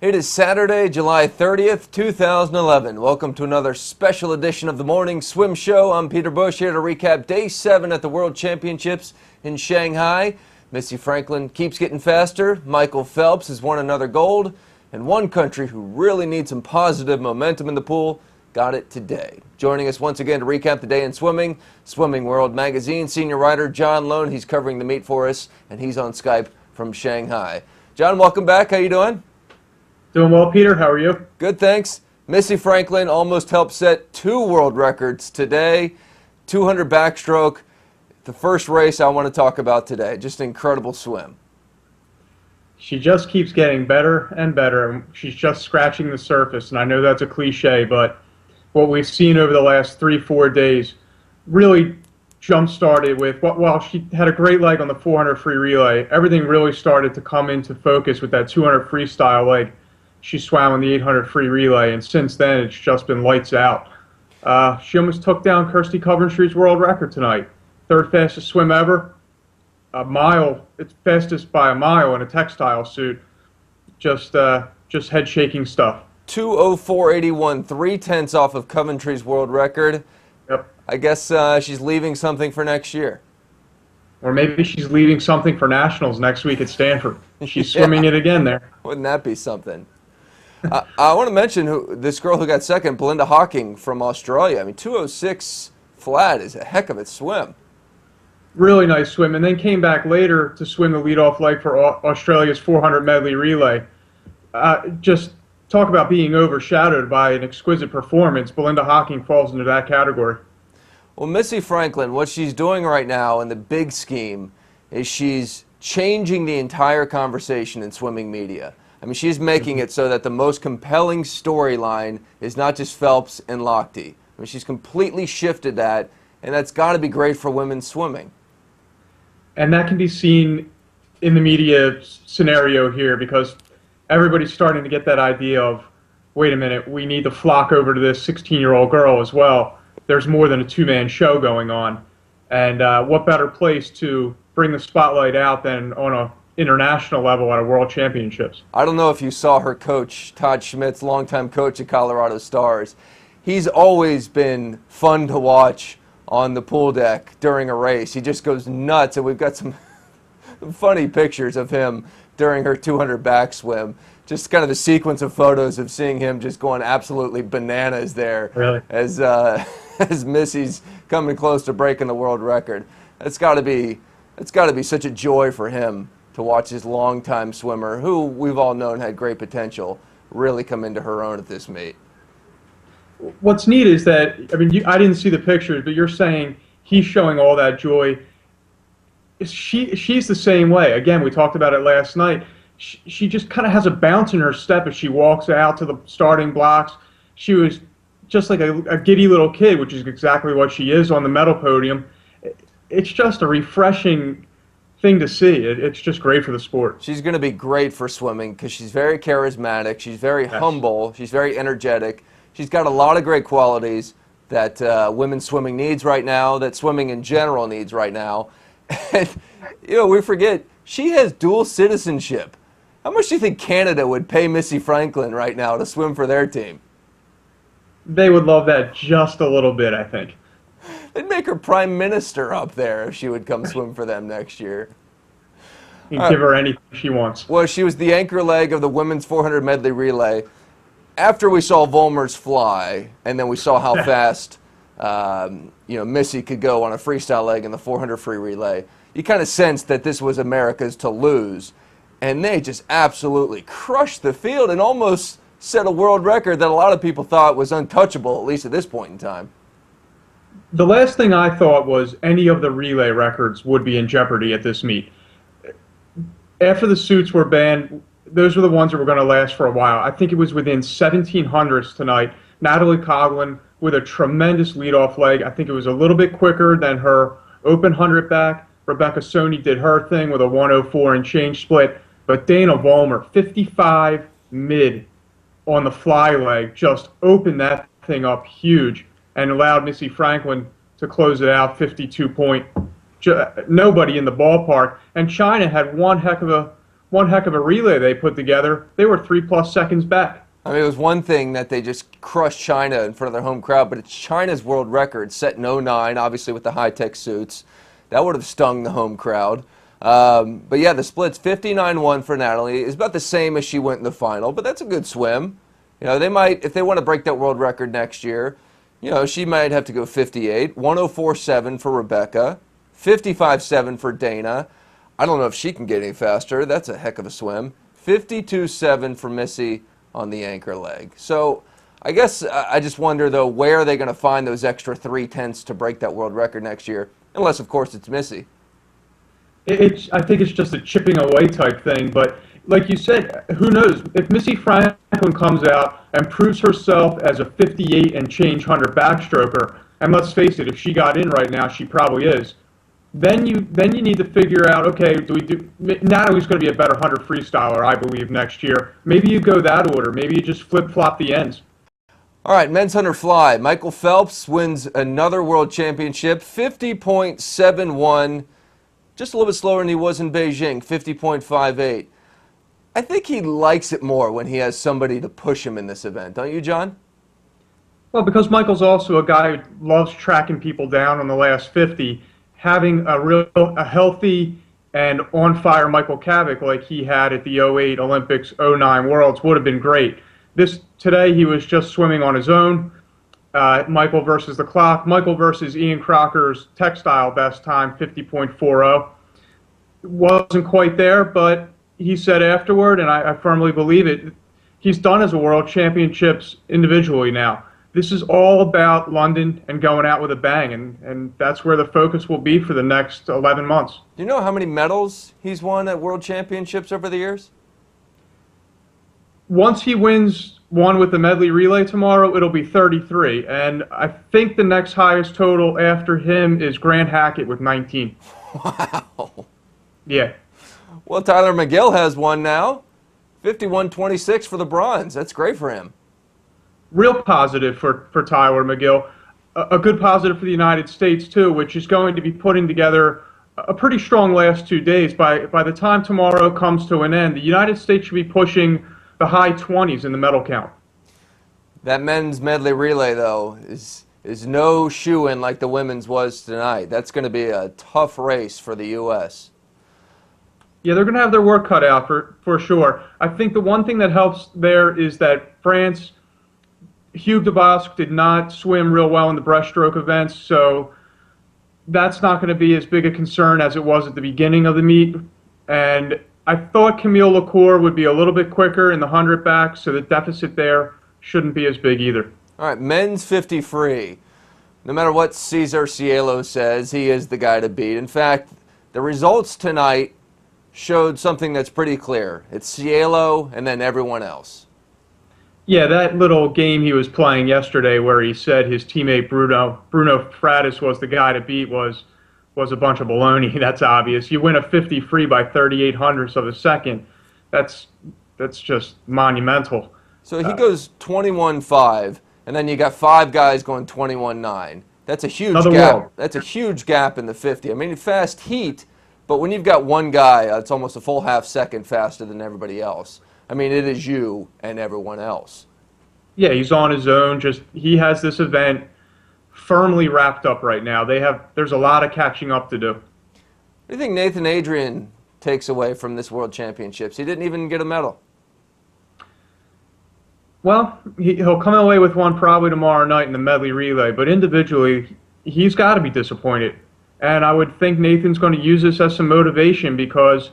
It is Saturday, July 30th, 2011. Welcome to another special edition of the Morning Swim Show. I'm Peter Busch here to recap Day 7 at the World Championships in Shanghai. Missy Franklin keeps getting faster. Michael Phelps has won another gold. And one country who really needs some positive momentum in the pool got it today. Joining us once again to recap the day in swimming, Swimming World Magazine senior writer John Lohn. He's covering the meet for us, and he's on Skype from Shanghai. John, welcome back. How you doing? Doing well, Peter. How are you? Good, thanks. Missy Franklin almost helped set 2 world records today. 200 backstroke, the first race I want to talk about today. Just an incredible swim. She just keeps getting better and better. She's just scratching the surface, and I know that's a cliche, but what we've seen over the last 3-4 days really jump-started with, while she had a great leg on the 400 free relay, everything really started to come into focus with that 200 freestyle leg. She swam on the 800 free relay, and since then it's just been lights out. She almost took down Kirsty Coventry's world record tonight. 3rd fastest swim ever. A mile, it's fastest by a mile in a textile suit. Just head-shaking stuff. 2:04.81, 3/10 off of Coventry's world record. Yep. I guess she's leaving something for next year. Or maybe she's leaving something for nationals next week at Stanford. She's swimming it again there. Wouldn't that be something? I want to mention this girl who got second, Belinda Hawking from Australia. I mean, 2:06 flat is a heck of a swim. Really nice swim, and then came back later to swim the leadoff leg for Australia's 400 medley relay. Just talk about being overshadowed by an exquisite performance. Belinda Hawking falls into that category. Well, Missy Franklin, what she's doing right now in the big scheme is she's changing the entire conversation in swimming media. I mean, she's making it so that the most compelling storyline is not just Phelps and Lochte. I mean, she's completely shifted that, and that's got to be great for women's swimming. And that can be seen in the media scenario here, because everybody's starting to get that idea of, wait a minute, we need to flock over to this 16-year-old girl as well. There's more than a 2-man show going on. And what better place to bring the spotlight out than on a international level at a World Championships. I don't know if you saw her coach, Todd Schmidt's longtime coach at Colorado Stars. He's always been fun to watch on the pool deck during a race. He just goes nuts, and we've got some funny pictures of him during her 200 back swim. Just kind of the sequence of photos of seeing him just going absolutely bananas there. Really? As Missy's coming close to breaking the world record. It's got to be such a joy for him to watch his longtime swimmer, who we've all known had great potential, really come into her own at this meet. What's neat is that, I mean, I didn't see the pictures, but you're saying he's showing all that joy. She's the same way. Again, we talked about it last night. She just kind of has a bounce in her step as she walks out to the starting blocks. She was just like a giddy little kid, which is exactly what she is on the medal podium. It's just a refreshing thing to see. It's just great for the sport. She's going to be great for swimming because she's very charismatic. She's very humble. She's very energetic. She's got a lot of great qualities that women's swimming needs right now, that swimming in general needs right now. And, you know, we forget, she has dual citizenship. How much do you think Canada would pay Missy Franklin right now to swim for their team? They would love that just a little bit, I think. They'd make her prime minister up there if she would come swim for them next year. You can give her anything she wants. Well, she was the anchor leg of the women's 400 medley relay. After we saw Volmer's fly, and then we saw how fast Missy could go on a freestyle leg in the 400 free relay, you kind of sensed that this was America's to lose. And they just absolutely crushed the field and almost set a world record that a lot of people thought was untouchable, at least at this point in time. The last thing I thought was any of the relay records would be in jeopardy at this meet. After the suits were banned, those were the ones that were going to last for a while. I think it was within 1700s tonight. Natalie Coughlin with a tremendous leadoff leg. I think it was a little bit quicker than her open 100 back. Rebecca Soni did her thing with a 104 and change split. But Dana Vollmer, 55 mid on the fly leg, just opened that thing up huge and allowed Missy Franklin to close it out 52 point. Nobody in the ballpark. And China had one heck of one heck of a relay they put together. They were 3+ seconds back. I mean, it was one thing that they just crushed China in front of their home crowd, but it's China's world record set in '09, obviously with the high-tech suits. That would have stung the home crowd. But yeah, the split's 59-1 for Natalie. It's about the same as she went in the final, but that's a good swim. You know, they might, if they want to break that world record next year, you know, she might have to go 58, 104.7 for Rebecca, 55.7 for Dana. I don't know if she can get any faster. That's a heck of a swim. 52.7 for Missy on the anchor leg. So I guess I just wonder, though, where are they going to find those extra 3/10 to break that world record next year? Unless, of course, it's Missy. I think it's just a chipping away type thing, but like you said, who knows? If Missy Franklin comes out and proves herself as a 58 and change 100 backstroker, and let's face it, if she got in right now, she probably is, then you need to figure out, okay, Natalie's going to be a better 100 freestyler, I believe, next year. Maybe you go that order. Maybe you just flip-flop the ends. All right, men's 100 fly. Michael Phelps wins another world championship, 50.71. Just a little bit slower than he was in Beijing, 50.58. I think he likes it more when he has somebody to push him in this event. Don't you, John? Well, because Michael's also a guy who loves tracking people down on the last 50, having a healthy and on-fire Michael Kavik like he had at the '08 Olympics, '09 Worlds would have been great. Today he was just swimming on his own. Michael versus the clock. Michael versus Ian Crocker's textile best time, 50.40. Wasn't quite there, but he said afterward, and I firmly believe it, he's done as a world championships individually now. This is all about London and going out with a bang, and that's where the focus will be for the next 11 months. Do you know how many medals he's won at world championships over the years? Once he wins one with the medley relay tomorrow, it'll be 33, and I think the next highest total after him is Grant Hackett with 19. Wow. Yeah. Well, Tyler McGill has one now, 51.26 for the bronze. That's great for him. Real positive for Tyler McGill. A good positive for the United States, too, which is going to be putting together a pretty strong last 2 days. By the time tomorrow comes to an end, the United States should be pushing the high 20s in the medal count. That men's medley relay, though, is no shoe-in like the women's was tonight. That's going to be a tough race for the U.S. Yeah, they're going to have their work cut out for sure. I think the one thing that helps there is that France, Hugh de Bosque did not swim real well in the breaststroke events, so that's not going to be as big a concern as it was at the beginning of the meet. And I thought Camille Lecour would be a little bit quicker in the 100 back, so the deficit there shouldn't be as big either. All right, men's 50 free. No matter what Cesar Cielo says, he is the guy to beat. In fact, the results tonight showed something that's pretty clear. It's Cielo and then everyone else. Yeah, that little game he was playing yesterday where he said his teammate Bruno Fratis was the guy to beat was a bunch of baloney. That's obvious. You win a 50 free by 38 hundredths of a second. That's just monumental. So he goes 21.5, and then you got 5 guys going 21.9. That's a huge gap. World. That's a huge gap in the 50. I mean, fast heat, but when you've got one guy, it's almost a full half second faster than everybody else. I mean, it is you and everyone else. Yeah, he's on his own. He has this event firmly wrapped up right now. There's a lot of catching up to do. What do you think Nathan Adrian takes away from this World Championships? He didn't even get a medal. Well, he'll come away with one probably tomorrow night in the medley relay, but individually, he's got to be disappointed. And I would think Nathan's going to use this as some motivation because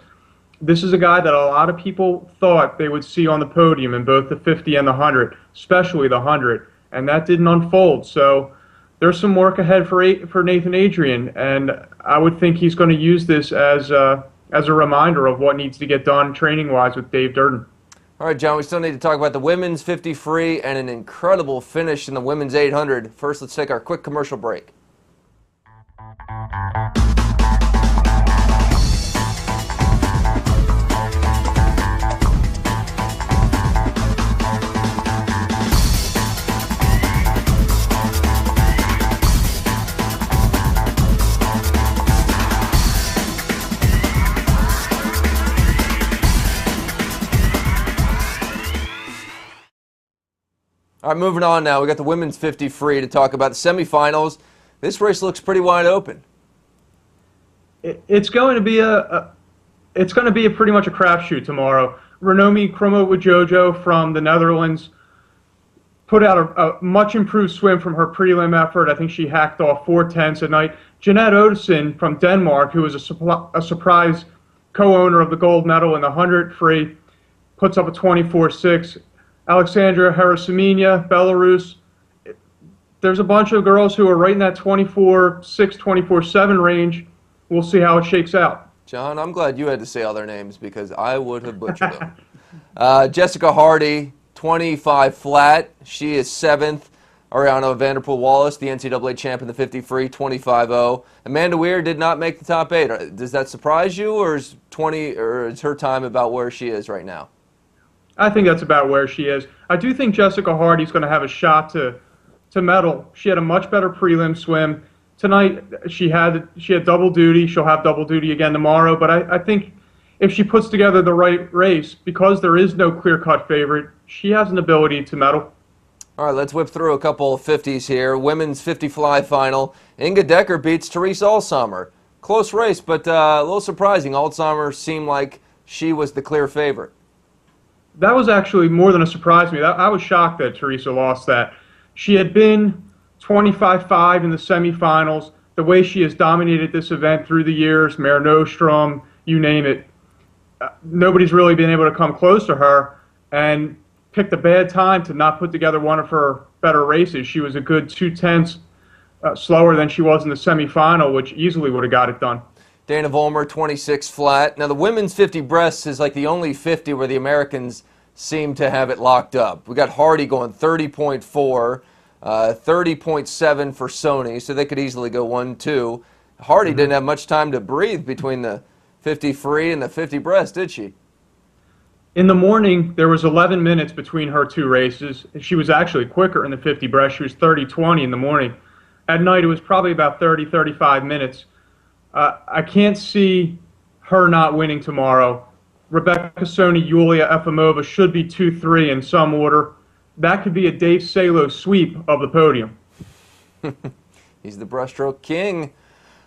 this is a guy that a lot of people thought they would see on the podium in both the 50 and the 100, especially the 100, and that didn't unfold. So there's some work ahead for Nathan Adrian, and I would think he's going to use this as a reminder of what needs to get done training-wise with Dave Durden. All right, John, we still need to talk about the women's 50 free and an incredible finish in the women's 800. First, let's take our quick commercial break. All right, moving on now. We got the women's 50 free to talk about the semifinals. This race looks pretty wide open. It's going to be pretty much a crapshoot tomorrow. Renomi Kromowidjojo from the Netherlands put out a much improved swim from her prelim effort. I think she hacked off 4/10 at night. Jeanette Odesen from Denmark, who was a surprise co-owner of the gold medal in the 100 free, puts up a 24.6. Alexandra Herasimina, Belarus. There's a bunch of girls who are right in that 24.6, 24.7 range. We'll see how it shakes out. John, I'm glad you had to say all their names because I would have butchered them. Jessica Hardy, 25 flat. She is 7th. Ariana Vanderpool-Wallace, the NCAA champ in the 50 free, 25.0. Amanda Weir did not make the top 8. Does that surprise you, or is her time about where she is right now? I think that's about where she is. I do think Jessica Hardy's going to have a shot to medal. She had a much better prelim swim. Tonight she had double duty. She'll have double duty again tomorrow. But I think if she puts together the right race, because there is no clear-cut favorite, she has an ability to medal. All right, let's whip through a couple of 50s here. Women's 50 fly final. Inga Decker beats Therese Alzheimer. Close race, but a little surprising. Alzheimer seemed like she was the clear favorite. That was actually more than a surprise to me. I was shocked that Teresa lost that. She had been 25-5 in the semifinals. The way she has dominated this event through the years, Mare Nostrum, you name it, nobody's really been able to come close to her, and picked a bad time to not put together one of her better races. She was a good 2/10 slower than she was in the semifinal, which easily would have got it done. Dana Vollmer, 26 flat. Now, the women's 50 breasts is like the only 50 where the Americans seem to have it locked up. We got Hardy going 30.4, 30.7 for Sony, so they could easily go 1-2. Hardy didn't have much time to breathe between the 50 free and the 50 breast, did she? In the morning, there was 11 minutes between her two races. She was actually quicker in the 50 breast. She was 30-20 in the morning. At night, it was probably about 30, 35 minutes. I can't see her not winning tomorrow. Rebecca Sony, Yulia Efimova should be 2-3 in some order. That could be a Dave Salo sweep of the podium. He's the breaststroke king.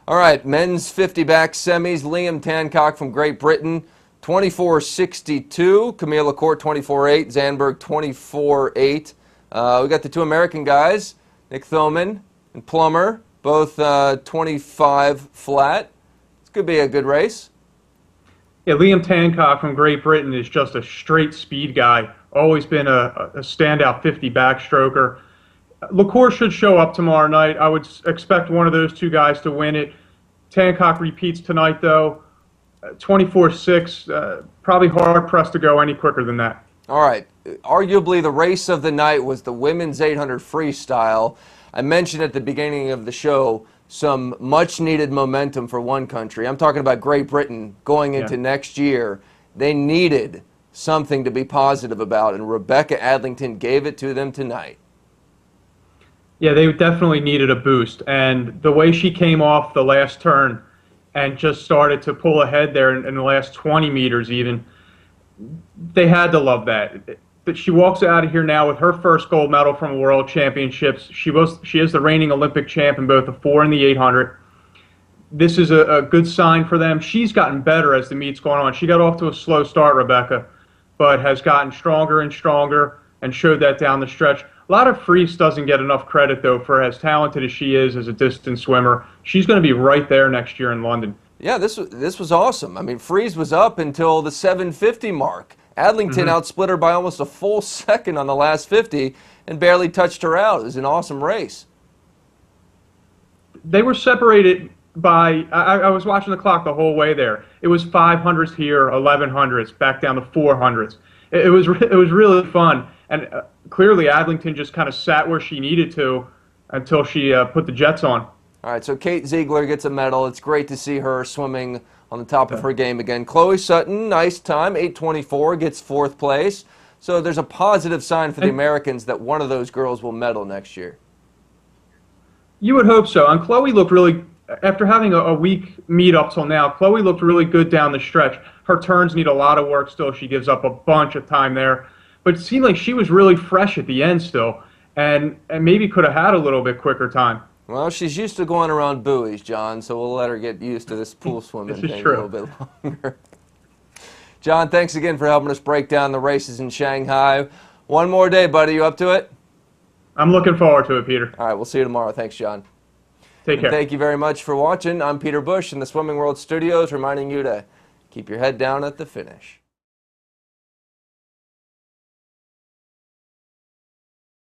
All right, men's 50 back semis. Liam Tancock from Great Britain, 24.62. Camille Lacourt, 24.8. Zandberg, 24.8. We got the two American guys, Nick Thoman and Plummer, both 25 flat. This could be a good race. Yeah, Liam Tancock from Great Britain is just a straight speed guy. Always been a standout 50 backstroker. Lacour should show up tomorrow night. I would expect one of those two guys to win it. Tancock repeats tonight, though. 24.6, probably hard-pressed to go any quicker than that. All right. Arguably, the race of the night was the women's 800 freestyle. I mentioned at the beginning of the show some much-needed momentum for one country. I'm talking about Great Britain going into next year. They needed something to be positive about, and Rebecca Adlington gave it to them tonight. Yeah, they definitely needed a boost, and the way she came off the last turn and just started to pull ahead there in the last 20 meters even, they had to love that. But she walks out of here now with her first gold medal from World Championships. She is the reigning Olympic champ in both the 4 and the 800. This is a good sign for them. She's gotten better as the meet's going on. She got off to a slow start, Rebecca, but has gotten stronger and stronger and showed that down the stretch. A lot of Freese doesn't get enough credit, though, for as talented as she is as a distance swimmer. She's going to be right there next year in London. Yeah, this was awesome. I mean, Freese was up until the 750 mark. Adlington outsplit her by almost a full second on the last 50 and barely touched her out. It was an awesome race. They were separated by, I was watching the clock the whole way there. It was 500s here, 1100s, back down to 400s. It was really fun. And clearly Adlington just kind of sat where she needed to until she put the jets on. All right, so Kate Ziegler gets a medal. It's great to see her swimming on the top of her game again. Chloe Sutton, nice time, 8:24, gets 4th place. So there's a positive sign for the Americans that one of those girls will medal next year. You would hope so. And Chloe looked really, after having a weak meet up till now, Chloe looked really good down the stretch. Her turns need a lot of work still. She gives up a bunch of time there. But it seemed like she was really fresh at the end still. and maybe could have had a little bit quicker time. Well, she's used to going around buoys, John, so we'll let her get used to this pool swimming This is thing true. a little bit longer. John, thanks again for helping us break down the races in Shanghai. One more day, buddy. You up to it? I'm looking forward to it, Peter. All right, we'll see you tomorrow. Thanks, John. Take care. Thank you very much for watching. I'm Peter Busch in the Swimming World Studios, reminding you to keep your head down at the finish.